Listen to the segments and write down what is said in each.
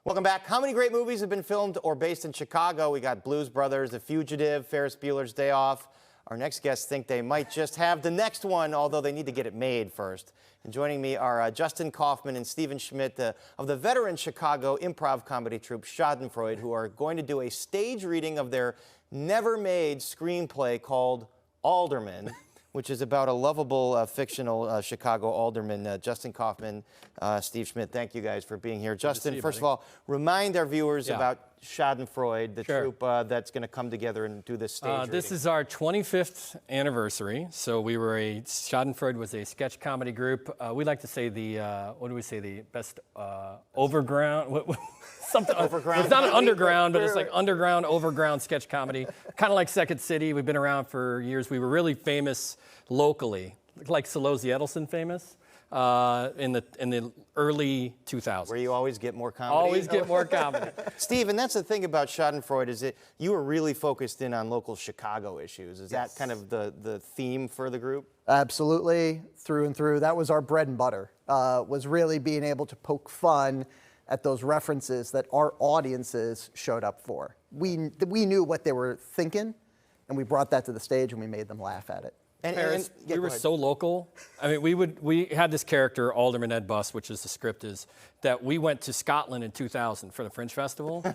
Welcome back. How many great movies have been filmed or based in Chicago? We got Blues Brothers, The Fugitive, Ferris Bueller's Day Off. Our next guests think they might just have the next one, although they need to get it made first. And joining me are Justin Kaufman and Stephen Schmidt of the veteran Chicago improv comedy troupe Schadenfreude, who are going to do a stage reading of their never-made screenplay called Alderman, which is about a lovable fictional Chicago alderman. Justin Kaufman, Steve Schmidt, thank you guys for being here. Justin, first of all, remind our viewers about Schadenfreude, the troupe that's going to come together and do this stage reading. This is our 25th anniversary. So Schadenfreude was a sketch comedy group. We like to say what do we say, the best overground? Something overground. It's not an underground, but it's like underground, overground sketch comedy. Kind of like Second City. We've been around for years. We were really famous locally, like Solozzi Edelson famous in the early 2000s. Where you always get more comedy. Always get more comedy. Steve, and that's the thing about Schadenfreude is that you were really focused in on local Chicago issues. Is that kind of the theme for the group? Absolutely, through and through. That was our bread and butter, was really being able to poke fun at those references that our audiences showed up for. We knew what they were thinking, and we brought that to the stage and we made them laugh at it. And we were so local. I mean, we had this character, Alderman Ed Bus, which is the script is, that we went to Scotland in 2000 for the Fringe Festival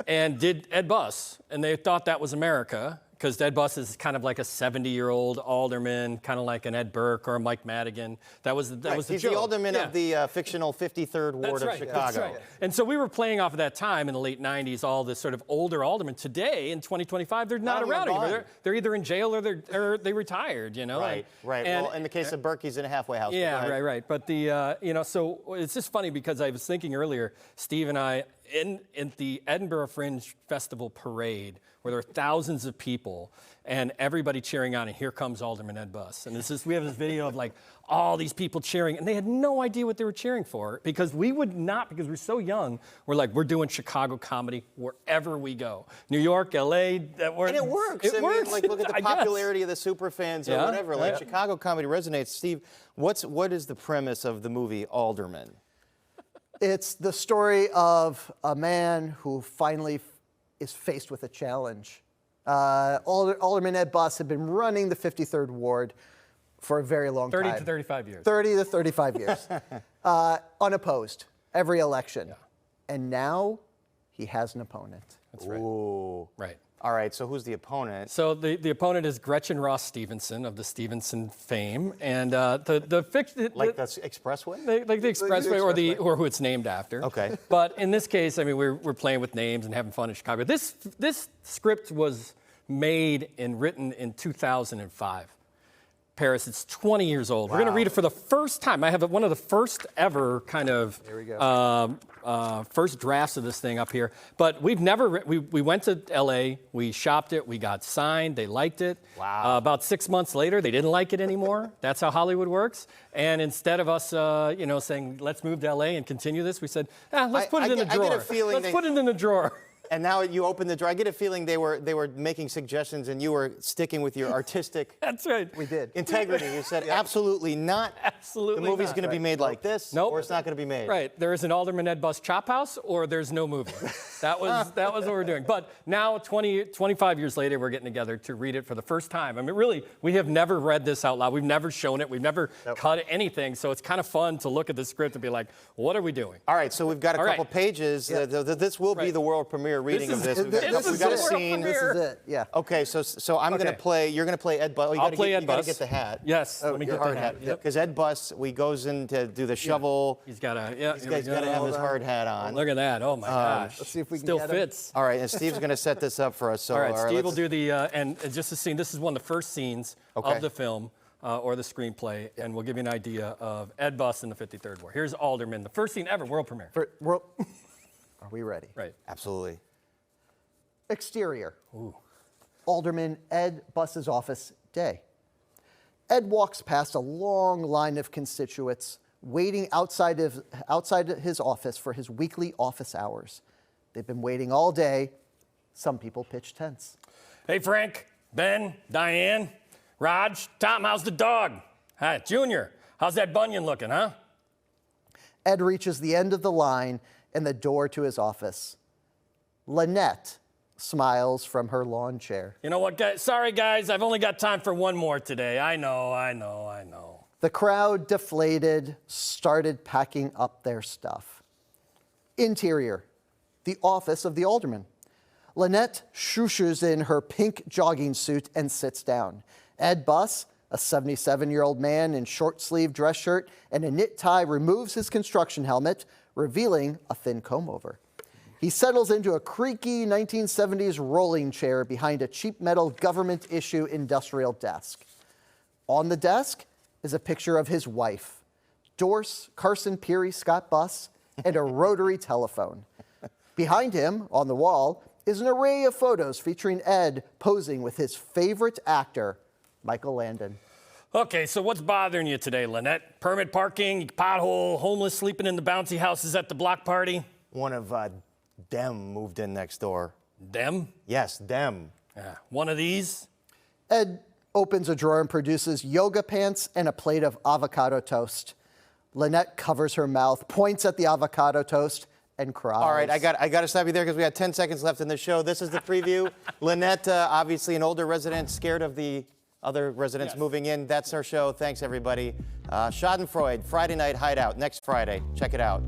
and did Ed Bus, and they thought that was America, because Ed Bus is kind of like a 70-year-old alderman, kind of like an Ed Burke or a Mike Madigan. That was the joke. He's the alderman of the fictional 53rd Ward of Chicago. That's right. And so we were playing off of that time in the late 90s, all this sort of older aldermen. Today, in 2025, they're not around anymore. They're either in jail or they retired, you know? Right. And, well, in the case of Burke, he's in a halfway house. Yeah, right. But so it's just funny because I was thinking earlier, Steve and I, in the Edinburgh Fringe Festival parade, where there are thousands of people and everybody cheering on, and here comes Alderman Ed Bus. And we have this video of like all these people cheering, and they had no idea what they were cheering for because we would not, because we're so young, we're doing Chicago comedy wherever we go. New York, LA, and it works. It works. Like, look at the popularity of the superfans or whatever. Like Chicago comedy resonates. Steve, what is the premise of the movie Alderman? It's the story of a man who finally is faced with a challenge. Alderman Ed Bus had been running the 53rd Ward for a very long time. 30 to 35 years. 30 to 35 years. Unopposed, every election. Yeah. And now he has an opponent. That's right. Ooh. Right. All right, so who's the opponent? So the opponent is Gretchen Ross Stevenson of the Stevenson fame, and the fiction like the expressway, like the expressway, or who it's named after. Okay. But in this case, I mean, we're playing with names and having fun in Chicago. This script was made and written in 2005. Paris, it's 20 years old. Wow. We're going to read it for the first time. I have one of the first ever kind of first drafts of this thing up here. But we've never, we went to LA, we shopped it, we got signed, they liked it. Wow. About 6 months later, they didn't like it anymore. That's how Hollywood works. And instead of us, saying, let's move to LA and continue this, we said, let's put it in the drawer. I get a feeling let's put it in the drawer. And now you open the drawer. I get a feeling they were making suggestions, and you were sticking with your artistic. That's right. We did. Integrity. You said absolutely not. Absolutely. The movie's going to be made like this, or it's not going to be made. Right. There is an Alderman Ed Bus chop house, or there's no movie. That was what we're doing. But now, 25 years later, we're getting together to read it for the first time. I mean, really, we have never read this out loud. We've never shown it. We've never cut anything. So it's kind of fun to look at the script and be like, what are we doing? All right. So we've got a couple pages. This will be the world premiere reading of this. We've got a scene. This is it. Yeah. Okay, so I'm going to play. You're going to play Ed Bus. I'll play Ed Bus. You got to get the hat. Yes. Let me get the hat. Because Ed Bus, we goes in to do the shovel. He's got to. He's got to have his hard hat on. Look at that. Oh my gosh. Let's see if we can still get fits. All right, and Steve's going to set this up for us. So, all right, Steve will do the and just a scene. This is one of the first scenes of the film. Or the screenplay, and we'll give you an idea of Ed Bus in the 53rd Ward. Here's Alderman, the first scene ever, world premiere. Are we ready? Right. Absolutely. Exterior. Ooh. Alderman Ed Bus's office day. Ed walks past a long line of constituents waiting outside his office for his weekly office hours. They've been waiting all day. Some people pitch tents. Hey, Frank, Ben, Diane, Raj, Tom, how's the dog? Hi, Junior, how's that bunion looking, huh? Ed reaches the end of the line and the door to his office. Lynette smiles from her lawn chair. You know what, guys? Sorry, guys. I've only got time for one more today. I know. The crowd, deflated, started packing up their stuff. Interior, the office of the alderman. Lynette shooshes in her pink jogging suit and sits down. Ed Buss, a 77-year-old man in short-sleeved dress shirt and a knit tie, removes his construction helmet, revealing a thin comb-over. He settles into a creaky 1970s rolling chair behind a cheap metal government-issue industrial desk. On the desk is a picture of his wife, Dorce Carson Peary Scott Buss, and a rotary telephone. Behind him, on the wall, is an array of photos featuring Ed posing with his favorite actor, Michael Landon. Okay, so what's bothering you today, Lynette? Permit parking, pothole, homeless sleeping in the bouncy houses at the block party? One of them moved in next door. Them? Yes, them. Yeah. One of these? Ed opens a drawer and produces yoga pants and a plate of avocado toast. Lynette covers her mouth, points at the avocado toast, and cries. All right, I got to stop you there because we got 10 seconds left in the show. This is the preview. Lynette, obviously an older resident, scared of the other residents moving in. That's our show. Thanks, everybody. Schadenfreude, Friday night hideout, next Friday. Check it out.